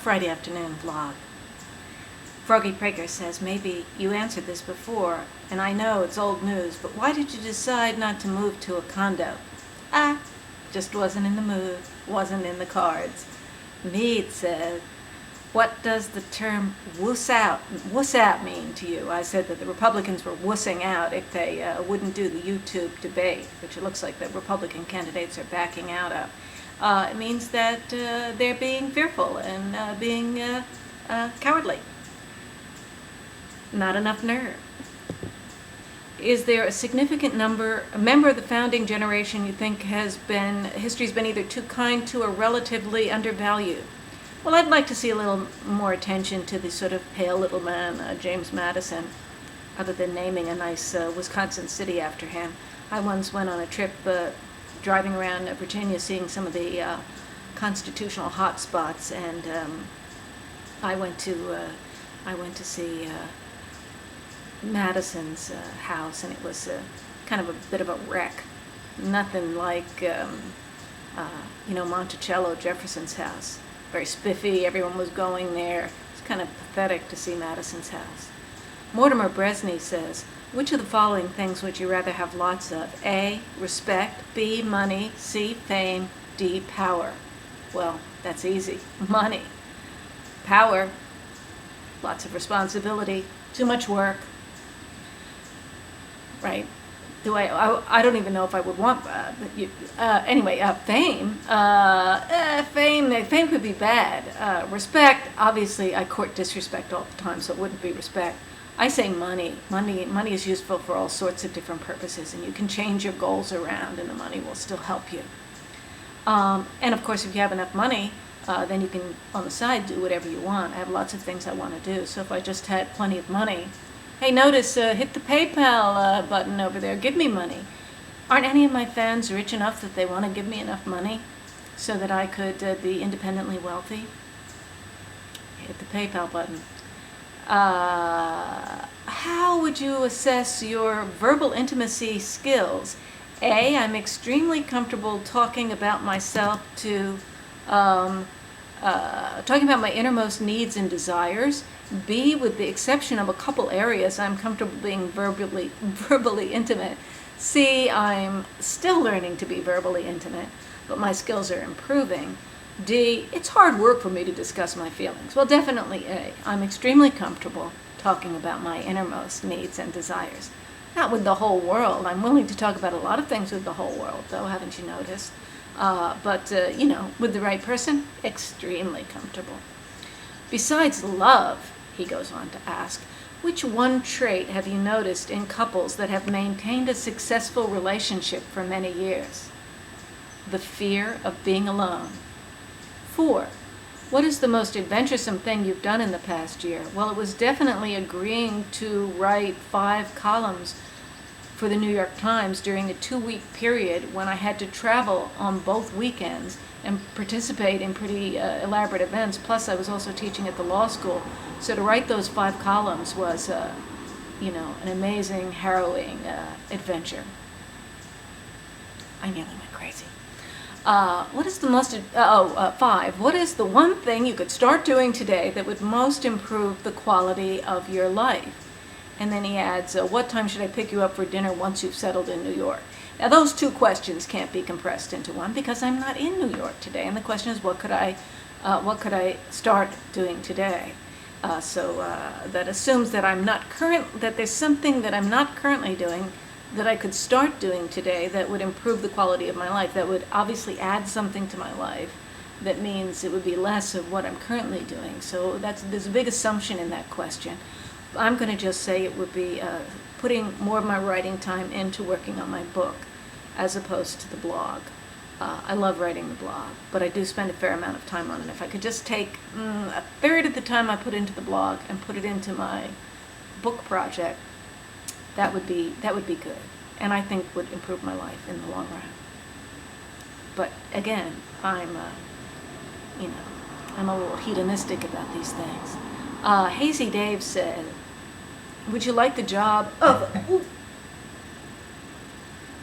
Friday afternoon vlog. Froggy Prager says, maybe you answered this before, and I know it's old news, but why did you decide not to move to a condo? Just wasn't in the mood, wasn't in the cards. Mead said, what does the term wuss out mean to you? I said that the Republicans were wussing out if they wouldn't do the YouTube debate, which it looks like the Republican candidates are backing out of. It means that they're being fearful and being cowardly. Not enough nerve. Is there a significant member of the founding generation you think history's been either too kind to or relatively undervalued? Well, I'd like to see a little more attention to the sort of pale little man, James Madison, other than naming a nice Wisconsin city after him. I once went on a trip driving around Virginia, seeing some of the constitutional hot spots, and I went to see Madison's house, and it was kind of a bit of a wreck. Nothing like Monticello, Jefferson's house. Very spiffy, everyone was going there. It's kind of pathetic to see Madison's house. Mortimer Bresney says, which of the following things would you rather have lots of? A, respect, B, money, C, fame, D, power. Well, that's easy. Money. Power, lots of responsibility, too much work, right? I don't even know if I would want fame. Fame could be bad. Respect, obviously, I court disrespect all the time, so it wouldn't be respect. I say money. Money is useful for all sorts of different purposes, and you can change your goals around, and the money will still help you. And of course, if you have enough money, then you can, on the side, do whatever you want. I have lots of things I want to do, so if I just had plenty of money, hey, notice, hit the PayPal button over there. Give me money. Aren't any of my fans rich enough that they want to give me enough money so that I could be independently wealthy? Hit the PayPal button. How would you assess your verbal intimacy skills? A, I'm extremely comfortable talking about myself talking about my innermost needs and desires. B, with the exception of a couple areas, I'm comfortable being verbally intimate. C, I'm still learning to be verbally intimate, but my skills are improving. D, it's hard work for me to discuss my feelings. Well, definitely A, I'm extremely comfortable talking about my innermost needs and desires. Not with the whole world. I'm willing to talk about a lot of things with the whole world, though, haven't you noticed? But with the right person, extremely comfortable. Besides love, he goes on to ask, which one trait have you noticed in couples that have maintained a successful relationship for many years? The fear of being alone. 4, what is the most adventuresome thing you've done in the past year? Well, it was definitely agreeing to write 5 columns for the New York Times during a 2-week period when I had to travel on both weekends and participate in pretty elaborate events. Plus, I was also teaching at the law school. So to write those 5 columns was, an amazing, harrowing adventure. I nearly went crazy. 5. What is the one thing you could start doing today that would most improve the quality of your life? And then he adds, what time should I pick you up for dinner once you've settled in New York? Now, those 2 questions can't be compressed into one because I'm not in New York today. And the question is, what could I start doing today? So that assumes that that there's something that I'm not currently doing that I could start doing today that would improve the quality of my life, that would obviously add something to my life. That means it would be less of what I'm currently doing. So there's a big assumption in that question. I'm going to just say it would be putting more of my writing time into working on my book as opposed to the blog. I love writing the blog, but I do spend a fair amount of time on it. If I could just take a third of the time I put into the blog and put it into my book project, that would be good, and I think would improve my life in the long run. But again, I'm a little hedonistic about these things. Hazy Dave said, would you like the job of...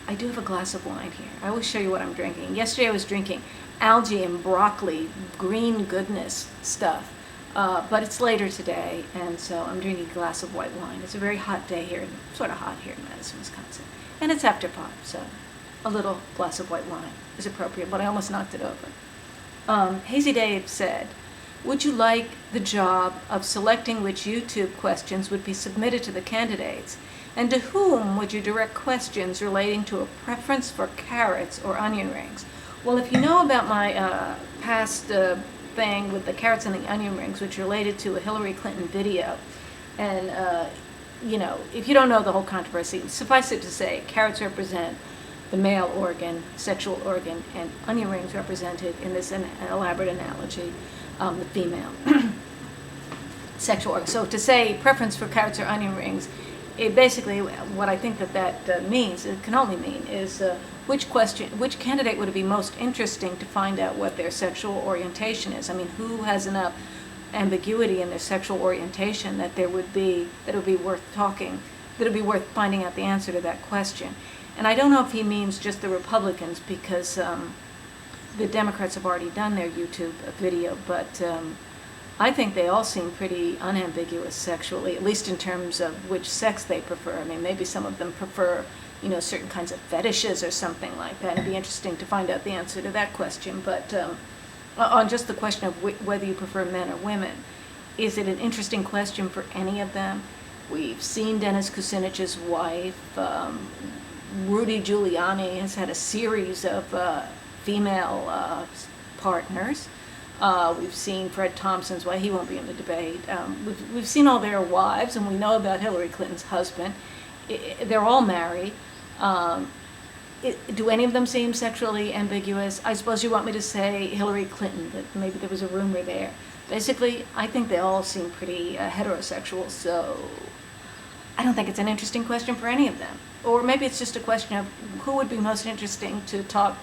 I do have a glass of wine here. I will show you what I'm drinking. Yesterday I was drinking algae and broccoli, green goodness stuff. But it's later today, and so I'm drinking a glass of white wine. It's a very hot day here, sort of hot here in Madison, Wisconsin. And it's after 5, so a little glass of white wine is appropriate, but I almost knocked it over. Hazy Dave said, would you like the job of selecting which YouTube questions would be submitted to the candidates? And to whom would you direct questions relating to a preference for carrots or onion rings? Well, if you know about my past thing with the carrots and the onion rings, which related to a Hillary Clinton video, and if you don't know the whole controversy, suffice it to say, carrots represent the male organ, sexual organ, and onion rings represented in this an elaborate analogy, the female sexual organ. So to say preference for carrots or onion rings, it basically, what I think that means, it can only mean, is which candidate would it be most interesting to find out what their sexual orientation is? I mean, who has enough ambiguity in their sexual orientation that it would be worth talking, that it would be worth finding out the answer to that question. And I don't know if he means just the Republicans, because the Democrats have already done their YouTube video, but I think they all seem pretty unambiguous sexually, at least in terms of which sex they prefer. I mean, maybe some of them prefer, certain kinds of fetishes or something like that. It'd be interesting to find out the answer to that question. But on just the question of whether you prefer men or women, is it an interesting question for any of them? We've seen Dennis Kucinich's wife. Rudy Giuliani has had a series of female partners. We've seen Fred Thompson's wife. He won't be in the debate. We've seen all their wives, and we know about Hillary Clinton's husband. They're all married. Do any of them seem sexually ambiguous? I suppose you want me to say Hillary Clinton, that maybe there was a rumor there. Basically, I think they all seem pretty heterosexual, so I don't think it's an interesting question for any of them. Or maybe it's just a question of who would be most interesting to talk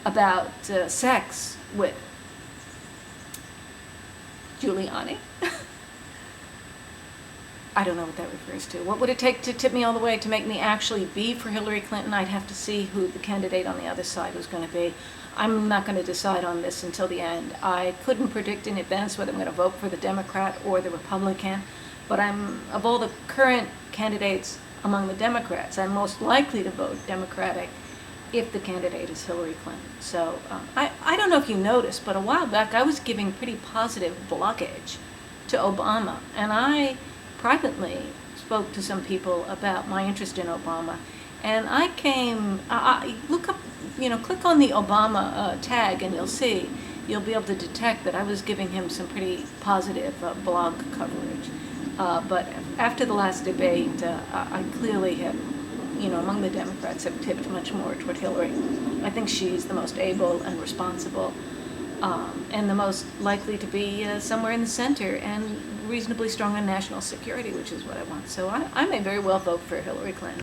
about sex with. Giuliani? I don't know what that refers to. What would it take to tip me all the way to make me actually be for Hillary Clinton? I'd have to see who the candidate on the other side was going to be. I'm not going to decide on this until the end. I couldn't predict in advance whether I'm going to vote for the Democrat or the Republican, but of all the current candidates among the Democrats, I'm most likely to vote Democratic if the candidate is Hillary Clinton. So I don't know if you noticed, but a while back I was giving pretty positive blockage to Obama, and I privately spoke to some people about my interest in Obama, and I look up, click on the Obama tag, and you'll be able to detect that I was giving him some pretty positive blog coverage. But after the last debate, I clearly have, among the Democrats, have tipped much more toward Hillary. I think she's the most able and responsible, and the most likely to be somewhere in the center and reasonably strong on national security, which is what I want. So I may very well vote for Hillary Clinton.